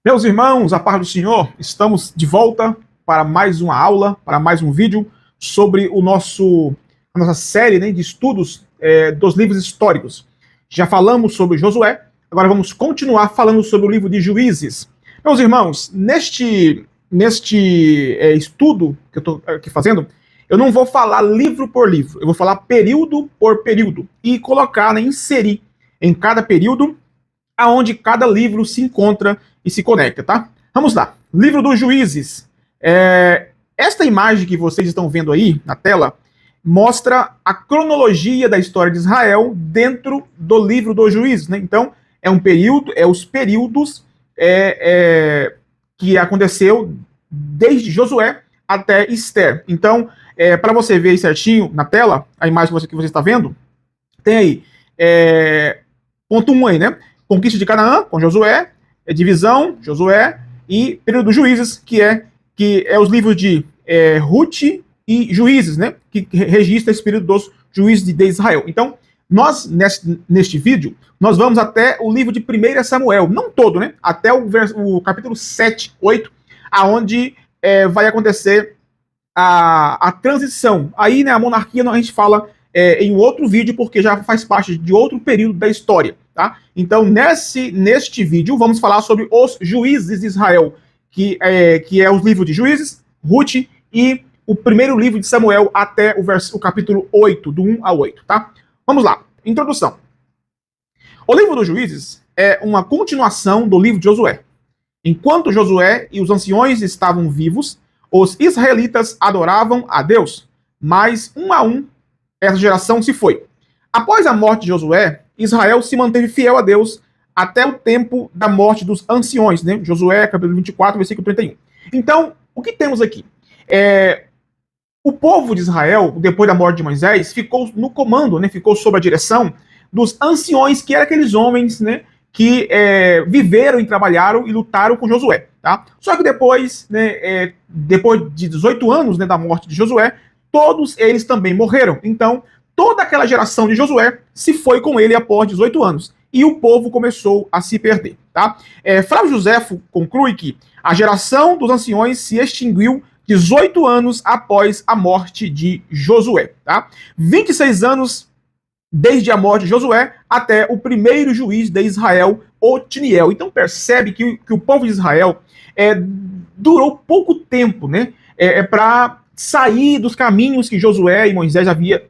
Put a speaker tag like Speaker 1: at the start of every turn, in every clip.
Speaker 1: Meus irmãos, a paz do Senhor, estamos de volta para mais uma aula, para mais um vídeo sobre a nossa série, né, de estudos dos livros históricos. Já falamos sobre Josué, agora vamos continuar falando sobre o livro de Juízes. Meus irmãos, neste estudo que eu estou aqui fazendo, eu não vou falar livro por livro, eu vou falar período por período e colocar, né, inserir em cada período aonde cada livro se encontra e se conecta, tá? Vamos lá. Livro dos Juízes. Esta imagem que vocês estão vendo aí na tela mostra a cronologia da história de Israel dentro do livro dos Juízes, né? Então, os períodos que aconteceu desde Josué até Esther. Então, para você ver certinho na tela, a imagem que você está vendo, tem aí, ponto 1 aí, né? Conquista de Canaã, com Josué, divisão, Josué, e período dos Juízes, que é os livros de Ruth e Juízes, né? Que registra esse período dos Juízes de Israel. Então, nós, neste vídeo, nós vamos até o livro de 1 Samuel, não todo, né? Até o capítulo 7, 8, aonde vai acontecer a transição. Aí, né, a monarquia a gente fala em outro vídeo, porque já faz parte de outro período da história, tá? Então, neste vídeo, vamos falar sobre os juízes de Israel, que é os livros de Juízes, Ruth e o primeiro livro de Samuel até o capítulo 8, do 1 ao 8, tá? Vamos lá. Introdução. O livro dos Juízes é uma continuação do livro de Josué. Enquanto Josué e os anciões estavam vivos, os israelitas adoravam a Deus, mas um a um essa geração se foi. Após a morte de Josué, Israel se manteve fiel a Deus até o tempo da morte dos anciões, né? Josué, capítulo 24, versículo 31. Então, o que temos aqui? O povo de Israel, depois da morte de Moisés, ficou no comando, né? Ficou sob a direção dos anciões, que eram aqueles homens, né? Que viveram e trabalharam e lutaram com Josué, tá? Só que depois, né? Depois de 18 anos, né, da morte de Josué, todos eles também morreram. Então, toda aquela geração de Josué se foi com ele após 18 anos. E o povo começou a se perder. Tá? Flávio Joséfo conclui que a geração dos anciões se extinguiu 18 anos após a morte de Josué. Tá? 26 anos desde a morte de Josué até o primeiro juiz de Israel, Otiniel. Então percebe que o povo de Israel durou pouco tempo, né? Para sair dos caminhos que Josué e Moisés havia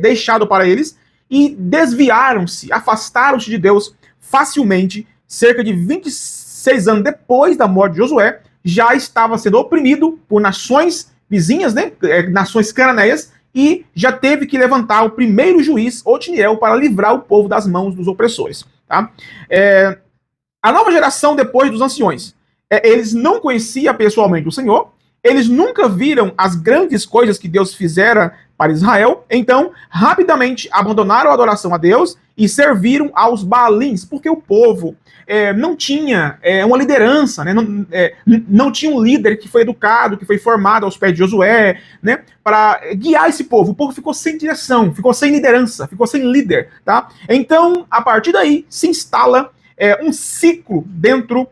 Speaker 1: deixado para eles e desviaram-se, afastaram-se de Deus facilmente. Cerca de 26 anos depois da morte de Josué, já estava sendo oprimido por nações vizinhas, né, nações cananeias, e já teve que levantar o primeiro juiz, Otiniel, para livrar o povo das mãos dos opressores. Tá? A nova geração depois dos anciões, eles não conheciam pessoalmente o Senhor, eles nunca viram as grandes coisas que Deus fizera para Israel, então rapidamente abandonaram a adoração a Deus e serviram aos Baalins, porque o povo não tinha uma liderança, né? Não tinha um líder que foi educado, que foi formado aos pés de Josué, né? Para guiar esse povo. O povo ficou sem direção, ficou sem liderança, ficou sem líder, tá? Então, a partir daí, se instala um ciclo dentro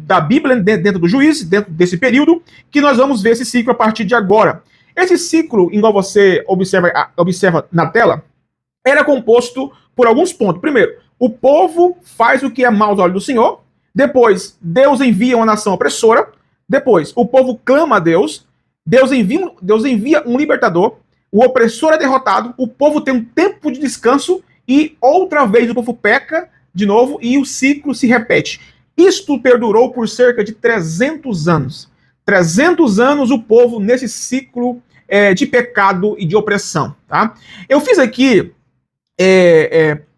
Speaker 1: da Bíblia, dentro do juiz, dentro desse período, que nós vamos ver esse ciclo a partir de agora. Esse ciclo, igual você observa na tela, era composto por alguns pontos. Primeiro, o povo faz o que é mal aos olhos do Senhor. Depois, Deus envia uma nação opressora. Depois, o povo clama a Deus. Deus envia um libertador. O opressor é derrotado. O povo tem um tempo de descanso. E outra vez o povo peca de novo e o ciclo se repete. Isto perdurou por cerca de 300 anos. 300 anos o povo nesse ciclo de pecado e de opressão. Tá? Eu fiz aqui,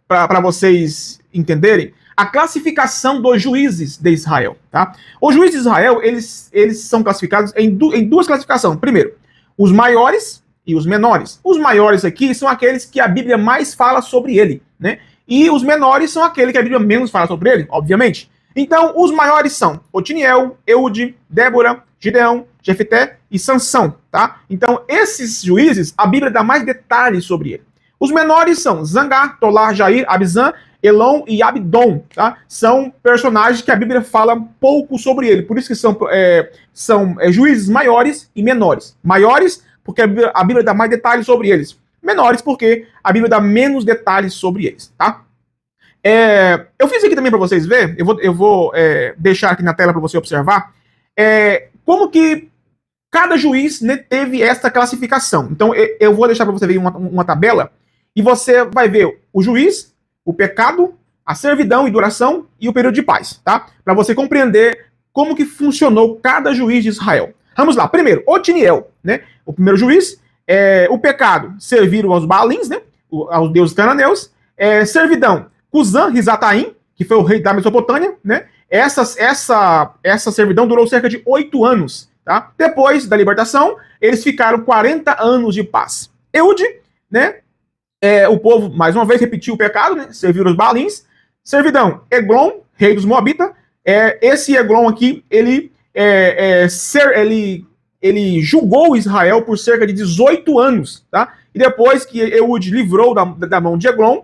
Speaker 1: para vocês entenderem, a classificação dos juízes de Israel. Tá? Os juízes de Israel, eles são classificados em duas classificações. Primeiro, os maiores e os menores. Os maiores aqui são aqueles que a Bíblia mais fala sobre ele, né? E os menores são aqueles que a Bíblia menos fala sobre ele, obviamente. Então, os maiores são Otiniel, Eude, Débora, Gideão, Jefté e Sansão, tá? Então, esses juízes, a Bíblia dá mais detalhes sobre ele. Os menores são Zangar, Tolar, Jair, Abizan Elon e Abdon, tá? São personagens que a Bíblia fala pouco sobre ele, por isso que são juízes maiores e menores. Maiores, porque a Bíblia dá mais detalhes sobre eles. Menores, porque a Bíblia dá menos detalhes sobre eles, tá? Eu fiz aqui também para vocês verem, eu vou deixar aqui na tela para você observar, como que cada juiz, né, teve essa classificação. Então, eu vou deixar para você ver uma tabela, e você vai ver o juiz, o pecado, a servidão e duração e o período de paz, tá? Para você compreender como que funcionou cada juiz de Israel. Vamos lá. Primeiro, Otiniel, né? O primeiro juiz, o pecado, serviram aos Baalins, né? Aos deuses cananeus. Servidão, Cusã Risataim, que foi o rei da Mesopotâmia, né? Essa servidão durou cerca de 8 anos, tá? Depois da libertação, eles ficaram 40 anos de paz. Eude, né? O povo, mais uma vez, repetiu o pecado, né? Serviram os Baalins. Servidão, Eglon, rei dos Moabitas. Esse Eglon aqui, ele julgou Israel por cerca de 18 anos, tá? E depois que Eude livrou da mão de Eglon,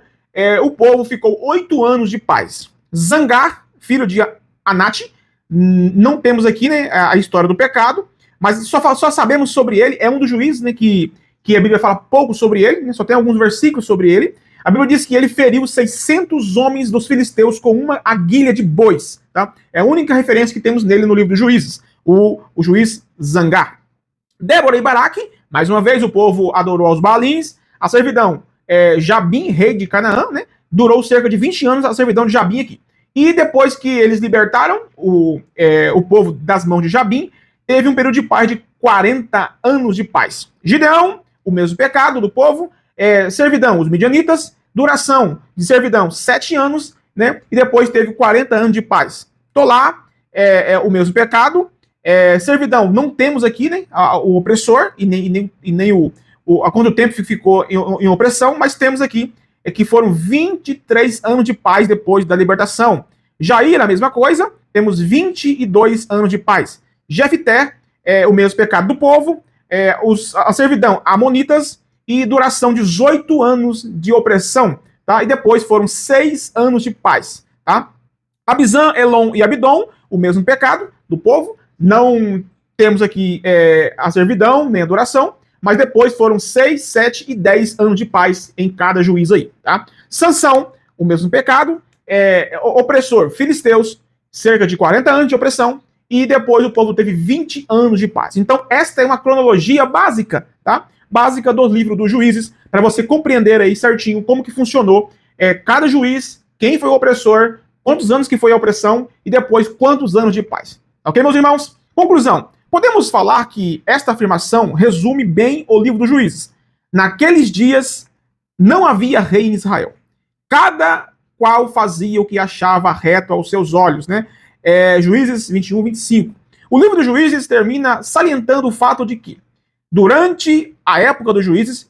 Speaker 1: o povo ficou 8 anos de paz. Zangar, filho de Anate, não temos aqui, né, a história do pecado, mas só sabemos sobre ele, é um dos juízes, né, que a Bíblia fala pouco sobre ele, né, só tem alguns versículos sobre ele. A Bíblia diz que ele feriu 600 homens dos filisteus com uma aguilha de bois, tá? É a única referência que temos nele no livro dos Juízes, o juiz Zangar. Débora e Baraque, mais uma vez o povo adorou aos Baalins. A servidão, Jabim, rei de Canaã, né? Durou cerca de 20 anos a servidão de Jabim aqui. E depois que eles libertaram o povo das mãos de Jabim, teve um período de paz de 40 anos de paz. Gideão, o mesmo pecado do povo. Servidão, os midianitas. Duração de servidão, 7 anos, né? E depois teve 40 anos de paz. Tolá, o mesmo pecado. Servidão, não temos aqui, né, o opressor e nem quanto tempo ficou em opressão, mas temos aqui que foram 23 anos de paz depois da libertação. Jair, a mesma coisa, temos 22 anos de paz. Jefté, o mesmo pecado do povo. A servidão, amonitas, e duração de 18 anos de opressão, tá? E depois foram 6 anos de paz, tá? Abizã, Elon e Abdon, o mesmo pecado do povo. Não temos aqui a servidão, nem a duração, mas depois foram 6, 7 e 10 anos de paz em cada juiz aí, tá? Sansão, o mesmo pecado. Opressor, filisteus, cerca de 40 anos de opressão, e depois o povo teve 20 anos de paz. Então, esta é uma cronologia básica, tá? Básica dos livros dos juízes, para você compreender aí certinho como que funcionou cada juiz, quem foi o opressor, quantos anos que foi a opressão, e depois quantos anos de paz. Ok, meus irmãos? Conclusão. Podemos falar que esta afirmação resume bem o livro dos juízes. Naqueles dias, não havia rei em Israel. Cada qual fazia o que achava reto aos seus olhos, né? Juízes 21, 25. O livro dos juízes termina salientando o fato de que, durante a época dos juízes,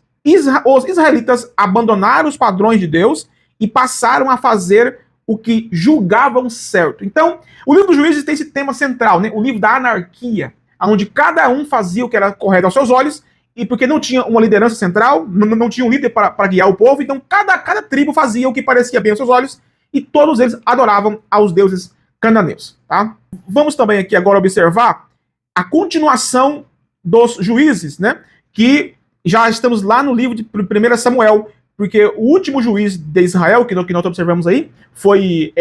Speaker 1: os israelitas abandonaram os padrões de Deus e passaram a fazer o que julgavam certo. Então, o livro dos juízes tem esse tema central, né? O livro da anarquia, onde cada um fazia o que era correto aos seus olhos, e porque não tinha uma liderança central, não tinha um líder para guiar o povo, então cada tribo fazia o que parecia bem aos seus olhos, e todos eles adoravam aos deuses cananeus, tá? Vamos também aqui agora observar a continuação dos juízes, né? Que já estamos lá no livro de 1 Samuel, porque o último juiz de Israel, que nós observamos aí, foi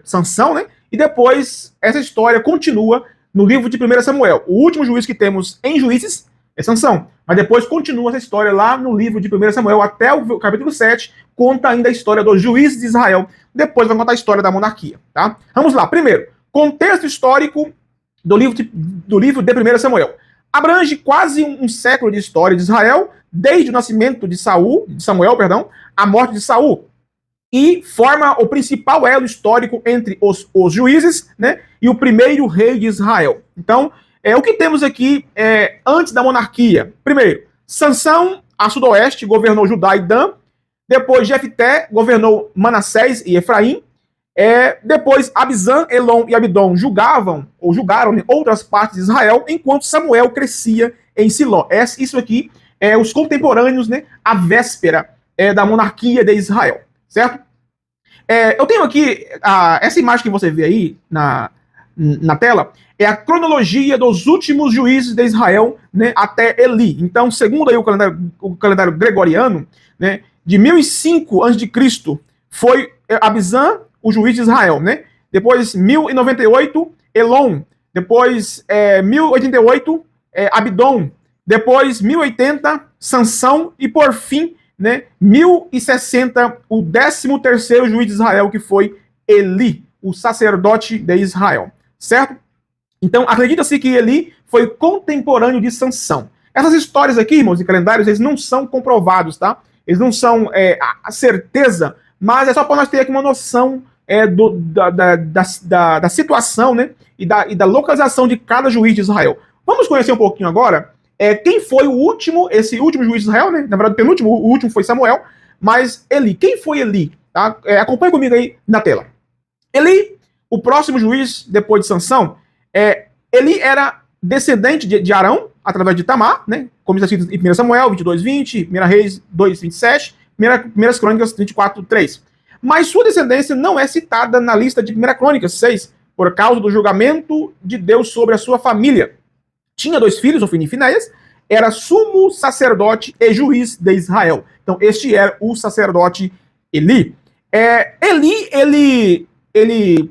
Speaker 1: Sansão, né? E depois essa história continua no livro de 1 Samuel. O último juiz que temos em Juízes é Sansão, mas depois continua essa história lá no livro de 1 Samuel, até o capítulo 7, conta ainda a história dos juízes de Israel, depois vai contar a história da monarquia, tá? Vamos lá, primeiro, contexto histórico do livro de 1 Samuel. Abrange quase um século de história de Israel, desde o nascimento de Samuel, a morte de Saul, e forma o principal elo histórico entre os juízes, né, e o primeiro rei de Israel. Então, o que temos aqui antes da monarquia? Primeiro, Sansão, a sudoeste, governou Judá e Dan. Depois, Jefté governou Manassés e Efraim. Depois, Abizã, Elon e Abdon julgaram outras partes de Israel, enquanto Samuel crescia em Siló. Isso aqui os contemporâneos, né, à véspera da monarquia de Israel, certo? Eu tenho aqui essa imagem que você vê aí na tela, é a cronologia dos últimos juízes de Israel, né, até Eli. Então, segundo aí o calendário gregoriano, né, de 1005 a.C. foi Abizan, o juiz de Israel, né? Depois, 1098, Elon. Depois, 1088, Abidom. Depois, 1080, Sansão. E, por fim, né, 1060, o 13º juiz de Israel, que foi Eli, o sacerdote de Israel. Certo? Então, acredita-se que Eli foi contemporâneo de Sansão. Essas histórias aqui, irmãos, de calendários, eles não são comprovados, tá? Eles não são a certeza, mas é só para nós ter aqui uma noção da situação, né? E da localização de cada juiz de Israel. Vamos conhecer um pouquinho agora quem foi esse último juiz de Israel, né? Na verdade, o penúltimo, o último foi Samuel, mas Eli. Quem foi Eli? Tá? Acompanhe comigo aí na tela. Eli, o próximo juiz depois de Sansão, Eli era descendente de Arão, através de Tamar, né? Como está escrito em 1 Samuel 22:20, 1 Reis 2:27, 1 Crônicas 24:3. Mas sua descendência não é citada na lista de 1 Crônicas 6, por causa do julgamento de Deus sobre a sua família. Tinha 2 filhos, Ofni e Finéias, era sumo sacerdote e juiz de Israel. Então, este era o sacerdote Eli. Ele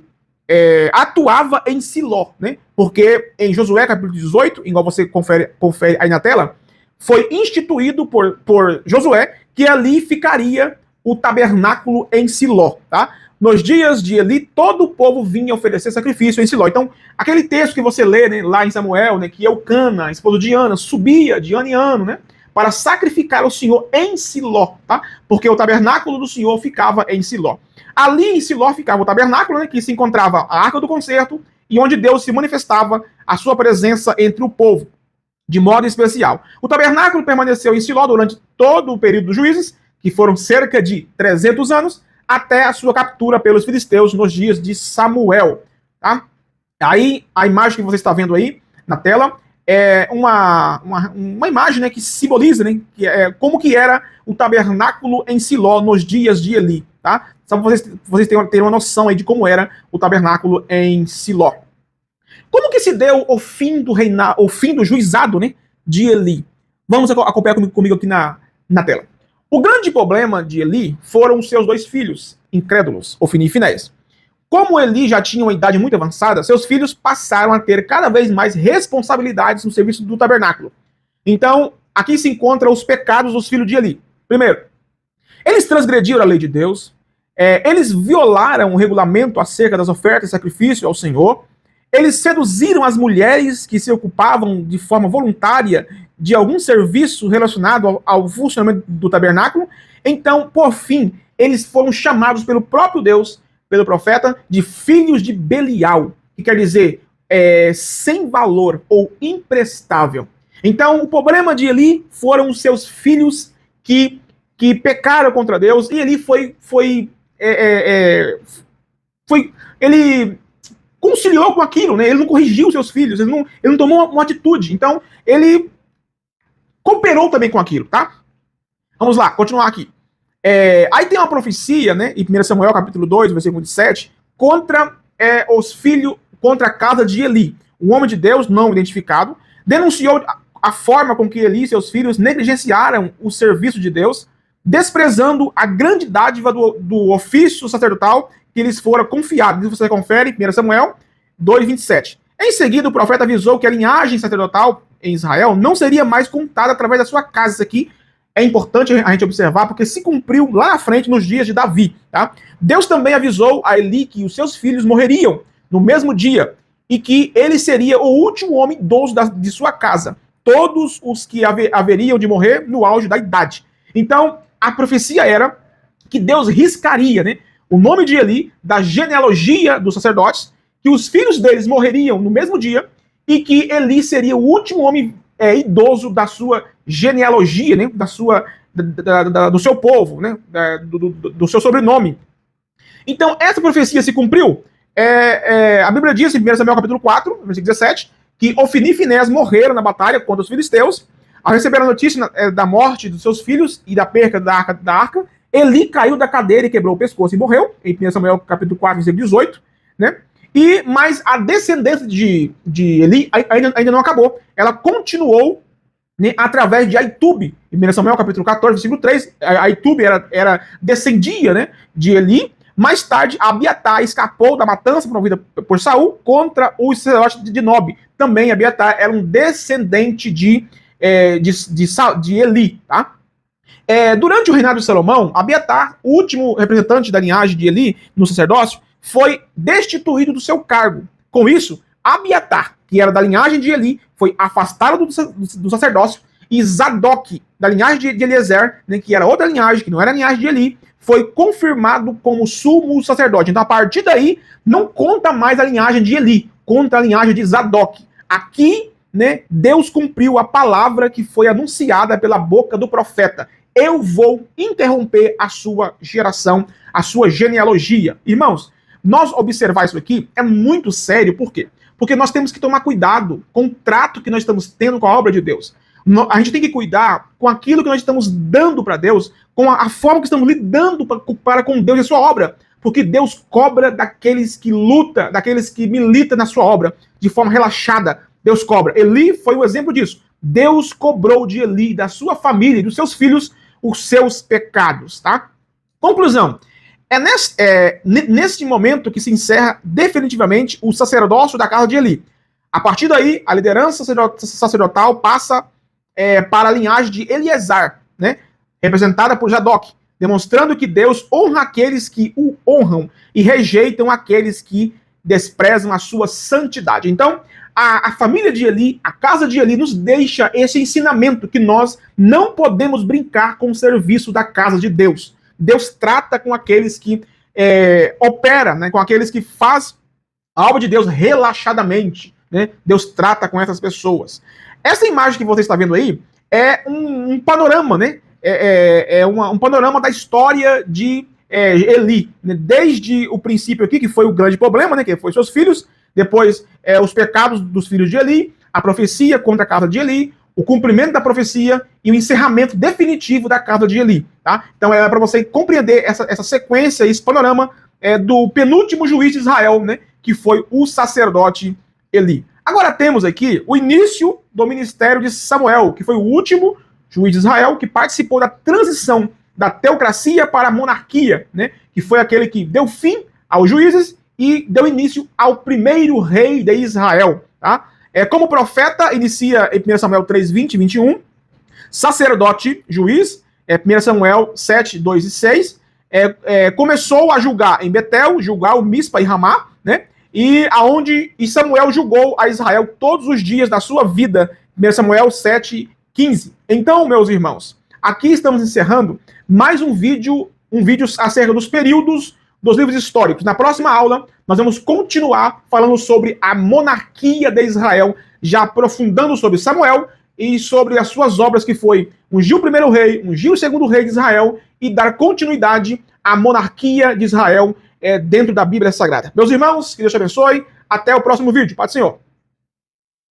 Speaker 1: atuava em Siló, né? Porque em Josué, capítulo 18, igual você confere aí na tela, foi instituído por Josué que ali ficaria o tabernáculo em Siló, tá? Nos dias de Eli, todo o povo vinha oferecer sacrifício em Siló. Então, aquele texto que você lê, né, lá em Samuel, né, que Eucana, esposo de Ana, subia de ano em ano, né, para sacrificar ao Senhor em Siló, tá? Porque o tabernáculo do Senhor ficava em Siló. Ali em Siló ficava o tabernáculo, né, que se encontrava a Arca do Concerto e onde Deus se manifestava a sua presença entre o povo, de modo especial. O tabernáculo permaneceu em Siló durante todo o período dos juízes, que foram cerca de 300 anos, até a sua captura pelos filisteus nos dias de Samuel. Tá? Aí, a imagem que você está vendo aí na tela é uma imagem, né, que simboliza, né, como que era o tabernáculo em Siló nos dias de Eli. Tá? Só para vocês terem uma noção aí de como era o tabernáculo em Siló. Como que se deu o fim do juizado, né, de Eli? Vamos acompanhar comigo aqui na tela. O grande problema de Eli foram seus 2 filhos, incrédulos, Ofni e Finéias. Como Eli já tinha uma idade muito avançada, seus filhos passaram a ter cada vez mais responsabilidades no serviço do tabernáculo. Então, aqui se encontram os pecados dos filhos de Eli. Primeiro, eles transgrediram a lei de Deus, eles violaram o regulamento acerca das ofertas e sacrifício ao Senhor, eles seduziram as mulheres que se ocupavam de forma voluntária de algum serviço relacionado ao funcionamento do tabernáculo. Então, por fim, eles foram chamados pelo próprio Deus, pelo profeta, de filhos de Belial, que quer dizer sem valor ou imprestável. Então, o problema de Eli foram os seus filhos que pecaram contra Deus, e Eli ele conciliou com aquilo, né? Ele não corrigiu seus filhos, ele não tomou uma atitude. Então, ele cooperou também com aquilo, tá? Vamos lá, continuar aqui. Aí tem uma profecia, né, em 1 Samuel, capítulo 2, versículo 27, contra a casa de Eli. Um homem de Deus não identificado denunciou a forma com que Eli e seus filhos negligenciaram o serviço de Deus, desprezando a grande dádiva do ofício sacerdotal que lhes fora confiado. Isso você confere em 1 Samuel 2:27. Em seguida, o profeta avisou que a linhagem sacerdotal em Israel não seria mais contada através da sua casa. Isso aqui é importante a gente observar, porque se cumpriu lá na frente, nos dias de Davi. Tá? Deus também avisou a Eli que os seus filhos morreriam no mesmo dia e que ele seria o último homem idoso de sua casa. Todos os que haveriam de morrer no auge da idade. Então, a profecia era que Deus riscaria, né, o nome de Eli da genealogia dos sacerdotes, que os filhos deles morreriam no mesmo dia e que Eli seria o último homem idoso da sua genealogia, né, do seu povo, né, do seu sobrenome. Então, essa profecia se cumpriu. A Bíblia diz, em 1 Samuel capítulo 4, versículo 17, que Ofni e Finéias morreram na batalha contra os filisteus. Ao receber a notícia da morte dos seus filhos e da perca da arca, Eli caiu da cadeira e quebrou o pescoço e morreu, em 1 Samuel capítulo 4, versículo 18, né? Mas a descendência de Eli ainda não acabou. Ela continuou, né, através de Aitube, em 1 Samuel capítulo 14, versículo 3. Aitube descendia, né, de Eli. Mais tarde, Abiatar escapou da matança promovida por Saul contra o sacerdote de Nob. Também Abiatar era um descendente de Eli, tá? Durante o reinado de Salomão, Abiatar, o último representante da linhagem de Eli no sacerdócio, foi destituído do seu cargo. Com isso, Abiatar, que era da linhagem de Eli, foi afastado do sacerdócio, e Zadok, da linhagem de Eliezer, né, que era outra linhagem, que não era a linhagem de Eli, foi confirmado como sumo sacerdote. Então, a partir daí, não conta mais a linhagem de Eli, conta a linhagem de Zadok. Aqui, né, Deus cumpriu a palavra que foi anunciada pela boca do profeta. Eu vou interromper a sua geração, a sua genealogia. Irmãos, nós observar isso aqui é muito sério, por quê? Porque nós temos que tomar cuidado com o trato que nós estamos tendo com a obra de Deus. A gente tem que cuidar com aquilo que nós estamos dando para Deus, com a forma que estamos lidando para com Deus e a sua obra. Porque Deus cobra daqueles que lutam, daqueles que militam na sua obra, de forma relaxada. Deus cobra. Eli foi o exemplo disso. Deus cobrou de Eli, da sua família e dos seus filhos, os seus pecados, tá? Conclusão. Neste momento que se encerra definitivamente o sacerdócio da casa de Eli. A partir daí, a liderança sacerdotal passa para a linhagem de Eliezer, né, representada por Zadok, demonstrando que Deus honra aqueles que o honram e rejeitam aqueles que desprezam a sua santidade. Então, a família de Eli, a casa de Eli, nos deixa esse ensinamento que nós não podemos brincar com o serviço da casa de Deus. Deus trata com aqueles que opera, né, com aqueles que faz a obra de Deus relaxadamente. Né? Deus trata com essas pessoas. Essa imagem que você está vendo aí é um panorama, né? Um panorama da história de Eli, né? Desde o princípio aqui, que foi o grande problema, né? Que foi seus filhos, depois os pecados dos filhos de Eli, a profecia contra a casa de Eli, o cumprimento da profecia e o encerramento definitivo da casa de Eli, tá? Então é para você compreender essa sequência, esse panorama do penúltimo juiz de Israel, né? Que foi o sacerdote Eli. Agora temos aqui o início do ministério de Samuel, que foi o último juiz de Israel que participou da transição da teocracia para a monarquia, né? Que foi aquele que deu fim aos juízes e deu início ao primeiro rei de Israel, tá? Como profeta, inicia em 1 Samuel 3, 20 e 21, sacerdote, juiz, 1 Samuel 7, 2 e 6, começou a julgar em Betel, julgar o Mispa e Ramá, né? E Samuel julgou a Israel todos os dias da sua vida, 1 Samuel 7, 15. Então, meus irmãos, aqui estamos encerrando mais um vídeo acerca dos períodos dos livros históricos. Na próxima aula, nós vamos continuar falando sobre a monarquia de Israel, já aprofundando sobre Samuel e sobre as suas obras, que foi ungir o primeiro rei, ungir o segundo rei de Israel e dar continuidade à monarquia de Israel dentro da Bíblia Sagrada. Meus irmãos, que Deus te abençoe. Até o próximo vídeo. Paz do Senhor.